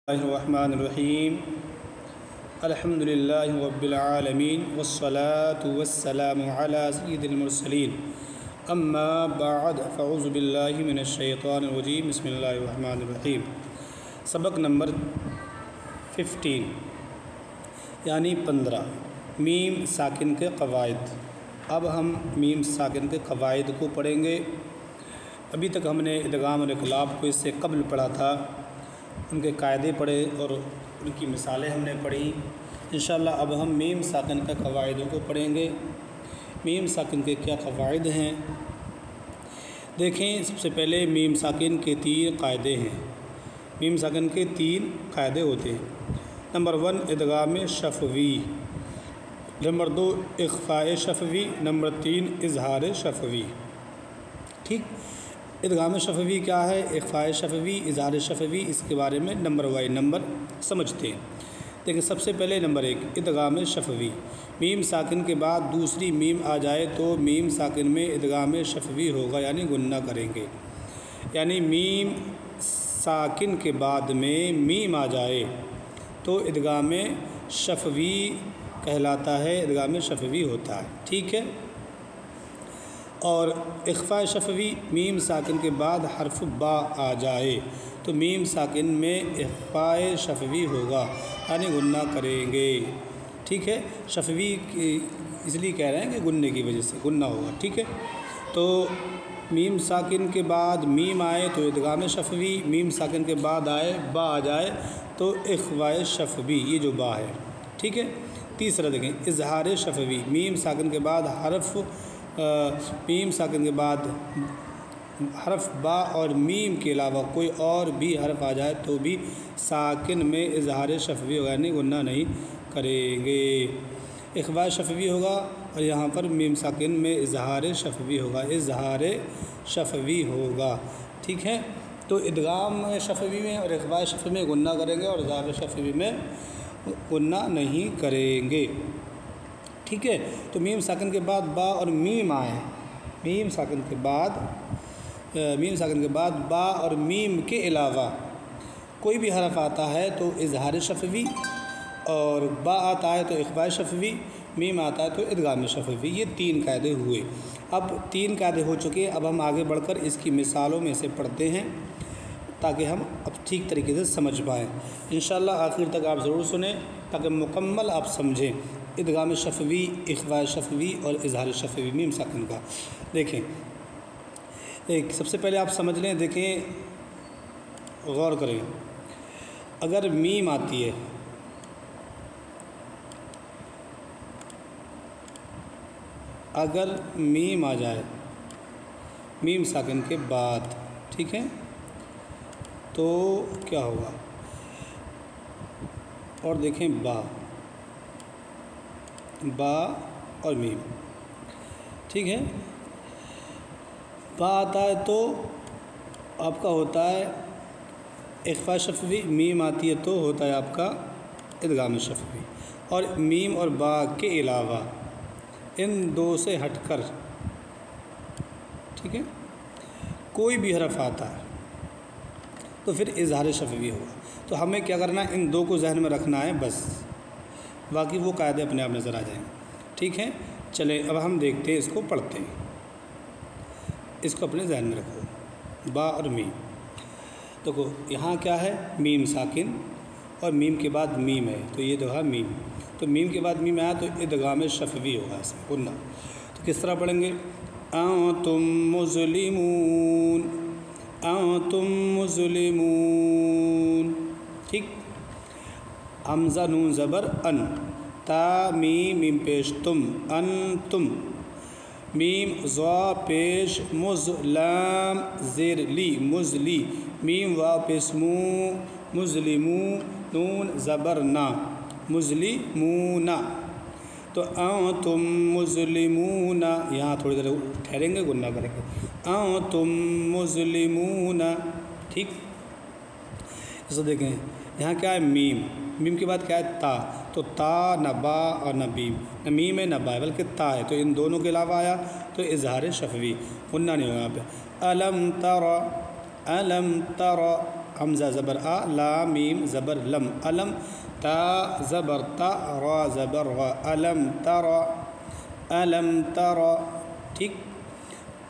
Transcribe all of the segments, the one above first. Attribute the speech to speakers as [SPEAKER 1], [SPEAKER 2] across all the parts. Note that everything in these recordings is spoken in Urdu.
[SPEAKER 1] الرحمن الرحیم الحمدللہ رب العالمین والصلاة والسلام علی سید المرسلین اما بعد فاعوذ باللہ من الشیطان الرجیم بسم اللہ الرحمن الرحیم۔ سبق نمبر 15 یعنی 15 میم ساکن کے قواعد۔ اب ہم میم ساکن کے قواعد کو پڑھیں گے۔ ابھی تک ہم نے ادغام اور اقلاب کو اس سے قبل پڑھا تھا، ان کے قاعدے پڑھے اور ان کی مثالیں ہم نے پڑھی۔ انشاءاللہ اب ہم میم ساکن کے قواعدوں کو پڑھیں گے۔ میم ساکن کے کیا قواعد ہیں دیکھیں۔ سب سے پہلے میم ساکن کے 3 قاعدے ہیں۔ میم ساکن کے 3 قاعدے ہوتے ہیں۔ نمبر 1 ادغام شفوی، نمبر 2 اخفاء شفوی، نمبر 3 اظہار شفوی۔ ٹھیک، ادغام شفوی کیا ہے، اخفاء شفوی، اظہار شفوی، اس کے بارے میں نمبر وائی نمبر سمجھتے ہیں۔ لیکن سب سے پہلے نمبر 1 ادغام شفوی۔ میم ساکن کے بعد دوسری میم آ جائے تو میم ساکن میں ادغام شفوی ہوگا، یعنی غنہ کریں گے۔ یعنی میم ساکن کے بعد میں میم آ جائے تو ادغام شفوی کہلاتا ہے، ادغام شفوی ہوتا ہے۔ ٹھیک ہے، اور اخفاء شفوی میم ساکن کے بعد حرف با آ جائے تو میم ساکن میں اخفاء شفوی ہوگا، یعنی غنہ کریں گے۔ ٹھیک ہے، شفوی اس لیے کہہ رہے ہیں کہ غنّے کی وجہ سے غنہ ہوگا۔ ٹھیک ہے، تو میم ساکن کے بعد میم آئے تو ادغام شفوی، میم ساکن کے بعد آئے با آ جائے تو اخفاء شفوی، یہ جو با ہے۔ ٹھیک ہے، تیسرا دیکھیں اظہار شفوی۔ میم ساکن کے بعد میم ساکن کے بعد حرف با اور میم کے علاوہ کوئی اور بھی حرف آ جائے تو بھی ساکن میں اظہار شفوی ہوگا، یعنی غنہ نہیں کریں گے۔ اخفاء شفوی ہوگا اور یہاں پر میم ساکن میں اظہار شفوی ہوگا، اظہار شفوی ہوگا۔ ٹھیک ہے، تو ادغام شفوی میں اور اخفاء شفوی میں غنہ کریں گے اور اظہار شفوی میں غنہ نہیں کریں گے۔ ٹھیک ہے، تو میم ساکن کے بعد با اور میم آئے، میم ساکن کے بعد با اور میم کے علاوہ کوئی بھی حرف آتا ہے تو اظہار شفوی، اور با آتا ہے تو اخفاء شفوی، میم آتا ہے تو ادغام شفوی۔ یہ 3 قاعدے ہوئے۔ اب 3 قاعدے ہو چکے ہیں، اب ہم آگے بڑھ کر اس کی مثالوں میں سے پڑھتے ہیں تاکہ ہم اب ٹھیک طریقے سے سمجھ پائیں۔ انشاءاللہ آخر تک آپ ضرور سنیں تاکہ مکمل آپ سمجھیں ادغام شفوی، اخفاء شفوی اور اظہار شفوی میم ساکن کا۔ دیکھیں، سب سے پہلے آپ سمجھ لیں، دیکھیں غور کریں، اگر میم آتی ہے، اگر میم آ جائے میم ساکن کے بعد، ٹھیک ہے، تو کیا ہوگا؟ اور دیکھیں با اور میم، ٹھیک ہے، با آتا ہے تو آپ کا ہوتا ہے اخفاء شفوی، میم آتی ہے تو ہوتا ہے آپ کا ادغام شفوی، اور میم اور با کے علاوہ ان 2 سے ہٹ کر، ٹھیک ہے، کوئی بھی حرف آتا ہے تو پھر اظہار شفوی ہوگا۔ تو ہمیں کیا کرنا ہے، ان 2 کو ذہن میں رکھنا ہے بس، باقی وہ قاعدے اپنے آپ نظر آ جائیں گے۔ ٹھیک ہے، چلیں اب ہم دیکھتے ہیں، اس کو پڑھتے ہیں، اس کو اپنے ذہن میں رکھو، با اور میم۔ دیکھو یہاں کیا ہے، میم ساکن اور میم کے بعد میم ہے، تو یہ جو میم، تو میم کے بعد میم آیا تو ادغام شفوی ہوگا اس میں غنہ۔ تو کس طرح پڑھیں گے، انتم مظلمون، انتم مظلمون۔ ٹھیک، حمزہ نون زبر ان، تا میم میم پیش تم، انتم، میم ضا پیش مز، لام زیر لی مزلی، میم وا پیش مو مظلمو، نون زبر نا مظلمون۔ تو انتم مظلمون، یہاں تھوڑی دیر ٹھہریں گے، غنہ کریں گے، انتم مظلمون۔ ٹھیک، اسے دیکھیں یہاں کیا ہے، میم، میم کے بعد کیا ہے، تا، تو تا نہ با اور نہ میم، نہ میم ہے نہ با ہے بلکہ تا ہے، تو ان دونوں کے علاوہ آیا تو اظہار شفوی، غنہ نہیں ہوگا یہاں پہ۔ علم تر، علم تر، حمزہ زبر آ، لام میم زبر لم، علم، تا زبر تا، را زبر غا، علم ترى، علم ترى، ٹھیک.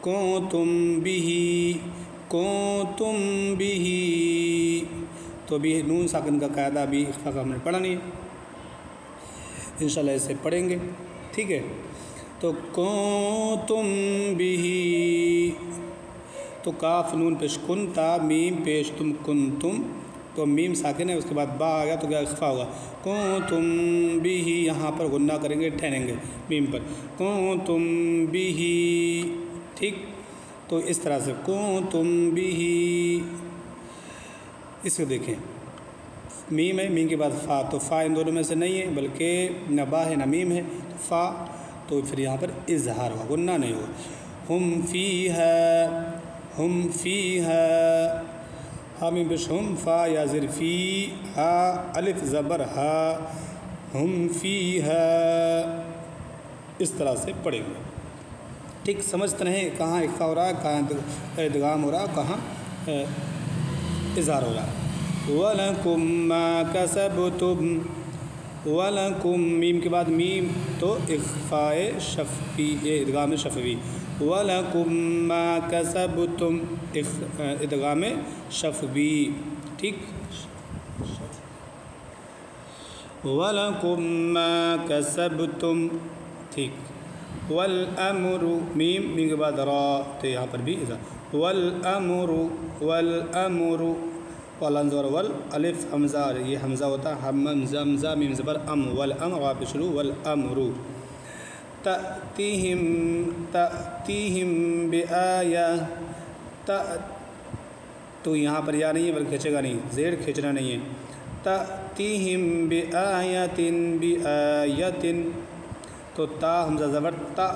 [SPEAKER 1] کنتم به، کنتم به، تو ابھی نون ساکن کا قاعدہ بھی اخفا کا ہم نے پڑھا نہیں ہے، انشاءاللہ اسے پڑھیں گے. ٹھیک ہے، تو کنتم به، تو کاف نون پیش کن، تا میم پیش تم کنتم، تو میم ساکن ہے، اس کے بعد با آ گیا تو کیا اخفا ہوگا. کنتم به، یہاں پر غنہ کریں گے، ٹھہریں گے میم پر. کنتم به، ٹھیک. تو اس طرح سے کنتم به، اس کو دیکھیں میم ہے، میم کے بعد فا، تو فا ان دونوں میں سے نہیں ہے بلکہ نہ با ہے نہ میم ہے، تو فا، تو پھر یہاں پر اظہار ہوگا، غنہ نہیں ہوگا. ہم فیہا، ہم فیہا، ہا میم پیش ہم، فا یا زر فی، ہا الف زبر ہا، ہم فیہا، اس طرح سے پڑھیں گے. ٹھیک، سمجھتے ہیں کہاں اخفا ہو رہا ہے، کہاں ادغام ہو رہا ہے، کہاں اظہار ہو رہا ہے. وَلَكُمْ مَا كَسَبْتُمْ، وَلَكُمْ میم کے بعد میم تو اخفاء شفوی، یہ ادغام شفوی. وَلَكُمْ مَا كَسَبْتُمْ، ادغام شفوی. ٹھیک، وَلَكُمْ مَا كَسَبْتُمْ، ٹھیک. وَالْأَمْرُ میم، میم کے بعد را، تو یہاں پر بھی اظہار. وَالْأَمْرُ، وَالْأَمْرُ، والانظر ول الف حمزہ، یہ حمزہ ہوتا ہے، حمزہ میم زبر ام، والامر آپ شروع، والامر. تأتیہم، تأتیہم بآیہ، تو یہاں پر یا نہیں ہے بلکہ کھینچے گا نہیں، زیر کھینچنا نہیں ہے. تأتیہم بآیۃ، بآیۃ، تو تا حمزہ زبر تا،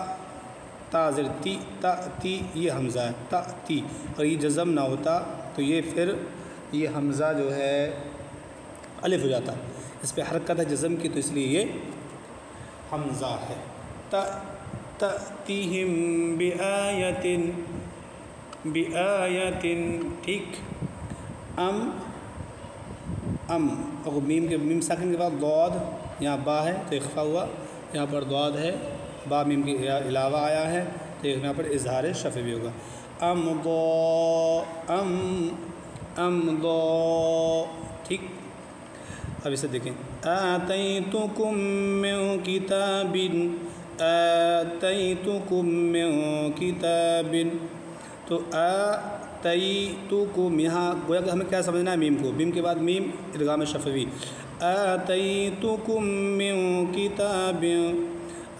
[SPEAKER 1] تا زر تی، تأتی، یہ حمزہ ہے تأتی، اور یہ جزم نہ ہوتا تو یہ پھر یہ حمزہ جو ہے الف ہو جاتا، اس پہ حرکت ہے جزم کی، تو اس لیے یہ حمزہ ہے. تأتیہم بآیۃ، بآیۃ، ٹھیک. ام، ام، اور میم کے میم ساکن کے بعد ضاد، یہاں با ہے تو اخفا ہوا، یہاں پر ضاد ہے، با میم کے علاوہ آیا ہے تو یہاں پر اظہار شفوی ہوگا. امضا، ٹھیک. اب اسے دیکھیں، آتیتکم من کتاب، آتیتکم من کتاب، تو آتیتکم، یہاں گویا کہ ہمیں کیا سمجھنا ہے میم کو، میم کے بعد میم ادغام شفوی. آتیتکم من کتاب،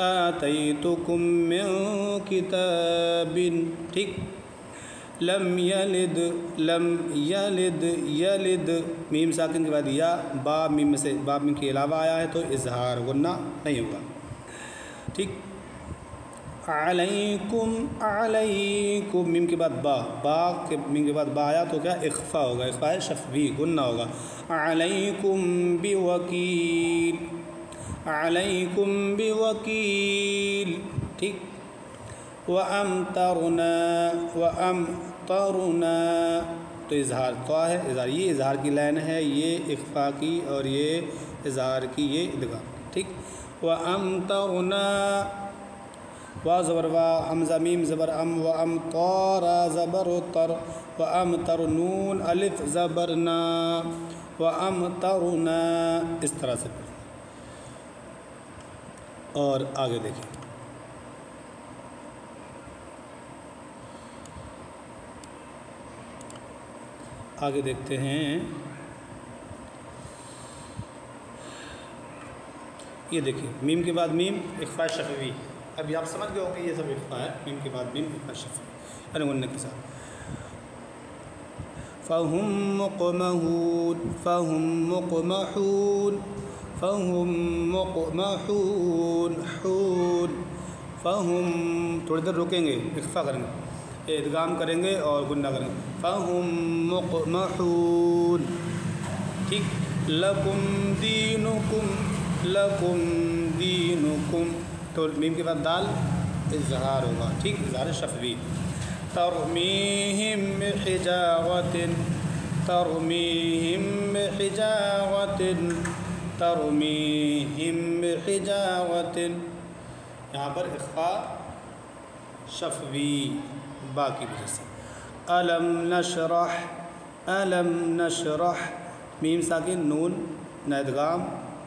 [SPEAKER 1] آتیتکم من کتاب، ٹھیک. لم یلد، لم یلد، یلد، میم ساکن کے بعد یا، با میم میں سے با میم کے علاوہ آیا ہے تو اظہار غنہ نہیں ہوگا. ٹھیک. علیکم، علیکم، میم کے بعد با، با کے میم کے بعد با آیا تو کیا اخفا ہوگا، اخفاء شفوی، غنہ ہوگا. علیکم بوکیل، علیکم بوکیل، ٹھیک. وَأَمْطَرْنَا، وَأَمْطَرْنَا، تو اظہار تو ہے، اظہار یہ اظہار کی لائن ہے، یہ اخفا کی اور یہ اظہار کی، یہ ادغام. ٹھیک. وَأَمْطَرْنَا، وا زبر وا، حمزہ میم زبر ام، وَأَمْطَارَ زبر تر، وَأَمْطَرْ نون الف زبر نا، وَأَمْطَرْنَا، اس طرح سے. اور آگے دیکھیں، آگے دیکھتے ہیں. یہ دیکھیں میم کے بعد میم اخفاء شفوی، ابھی آپ سمجھ گئے ہو کہ یہ سب اخفاء ہے، میم کے بعد میم اخفاء شفوی یعنی غنہ کے ساتھ. فَهُمْ مُقْمَحُونَ، فَهُمْ مُقْمَحُونَ، فَهُمْ مُقْمَحُونَ، حون، فَهُمْ، تھوڑی دیر رکیں گے، اخفاء کریں گے، ادغام کریں گے اور غنہ کریں گے. فَهُمْ مُقْمَحُونَ، ٹھیک. لَكُمْ دِينُكُمْ، لَكُمْ دِينُكُمْ، تو میم کے بعد دال اظہار ہوگا، ٹھیک، اظہار شفوی. ترمیہم بحجارۃ، ترميهم بحجارة ترميهم بحجارة، یہاں پر اخفاء شفوی با کی وجہ سے۔ الم نشرح الم نشرح، میم ساکن نون، نہ ادغام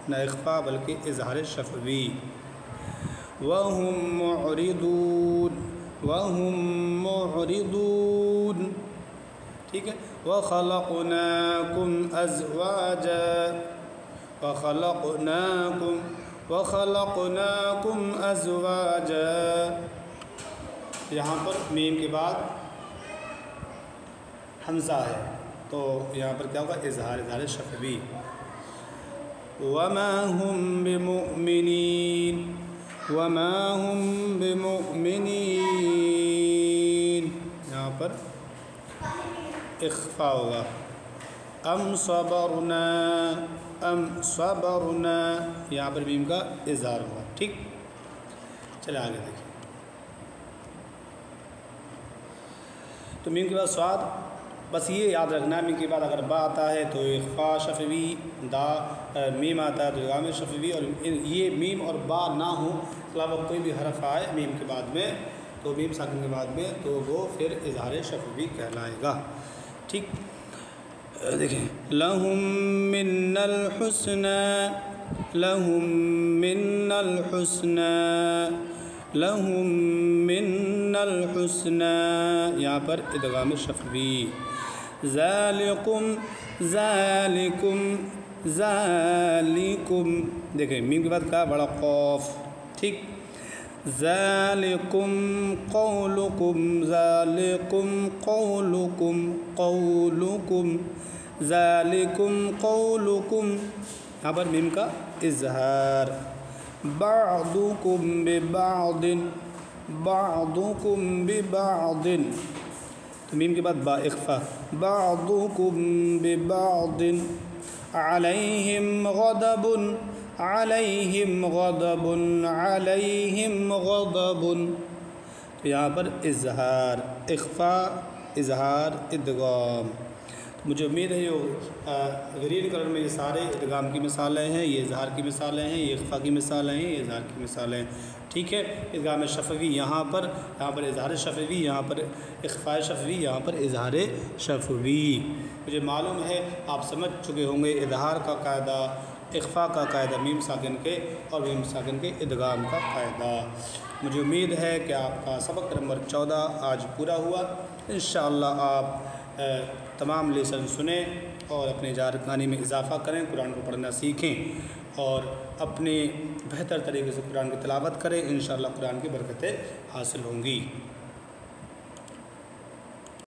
[SPEAKER 1] نہ اخفاء بلکہ اظہار شفوی۔ وهم معرضون وهم معرضون، ٹھیک ہے۔ وخلقناكم ازواجا وخلقناكم ازواجا، یہاں پر میم کے بعد حمزہ ہے تو یہاں پر کیا ہوگا؟ اظہار شفوی۔ وما هم بمؤمنین وما هم بمؤمنین، یہاں پر اخفاء ہوگا۔ ام صبرنا، یہاں پر میم کا اظہار ہوگا، ٹھیک۔ چلے آگے دیکھیں، تو میم کے بعد سواد، بس یہ یاد رکھنا میم کے بعد اگر با آتا ہے تو اخفاء شفوی، میم آتا ہے تو ادغام شفوی، اور یہ میم اور با نہ ہو، علاوہ کوئی بھی حرف آئے میم کے بعد میں تو میم ساکن کے بعد میں تو وہ پھر اظہار شفوی کہلائے گا، ٹھیک۔ دیکھیں، لہم من الحسنى لہم من الحسنى لہم من الحسنى، یہاں پر ادغام شفوی۔ ذالکم ذالکم ذالکم، دیکھیں میم کے بعد کیا؟ بڑا قوف، ٹھیک۔ ذالکم قولکم ذالکم قولکم قولکم ذالکم قولکم، یہاں پر میم کا اظہار۔ بعضکم ببعض بعضکم ببعض، تو میم کے بعد با اخفاء۔ بعضکم ببعض علیہم غضب علیہم غضب علیہم غضب، تو یہاں پر اظہار اخفاء اظہار ادغام۔ مجھے امید ہے جو گرین کلر میں یہ سارے ادغام کی مثالیں ہیں، یہ اظہار کی مثالیں ہیں، یہ اخفاء کی مثالیں ہیں، یہ اظہار کی مثالیں ہیں، ٹھیک ہے۔ ادغام شفوی یہاں پر اظہار شفوی، یہاں پر اخفاء شفوی، یہاں پر اظہار شفوی۔ مجھے معلوم ہے آپ سمجھ چکے ہوں گے اظہار کا قاعدہ، اخفاء کا قاعدہ میم ساکن کے اور میم ساکن کے ادغام کا قاعدہ۔ مجھے امید ہے کہ آپ کا سبق نمبر 14 آج پورا ہوا۔ انشاءاللہ آپ تمام لیسن سنیں اور اپنے جارکانی میں اضافہ کریں، قرآن کو پڑھنا سیکھیں اور اپنے بہتر طریقے سے قرآن کی تلاوت کریں، انشاءاللہ قرآن کی برکتیں حاصل ہوں گی۔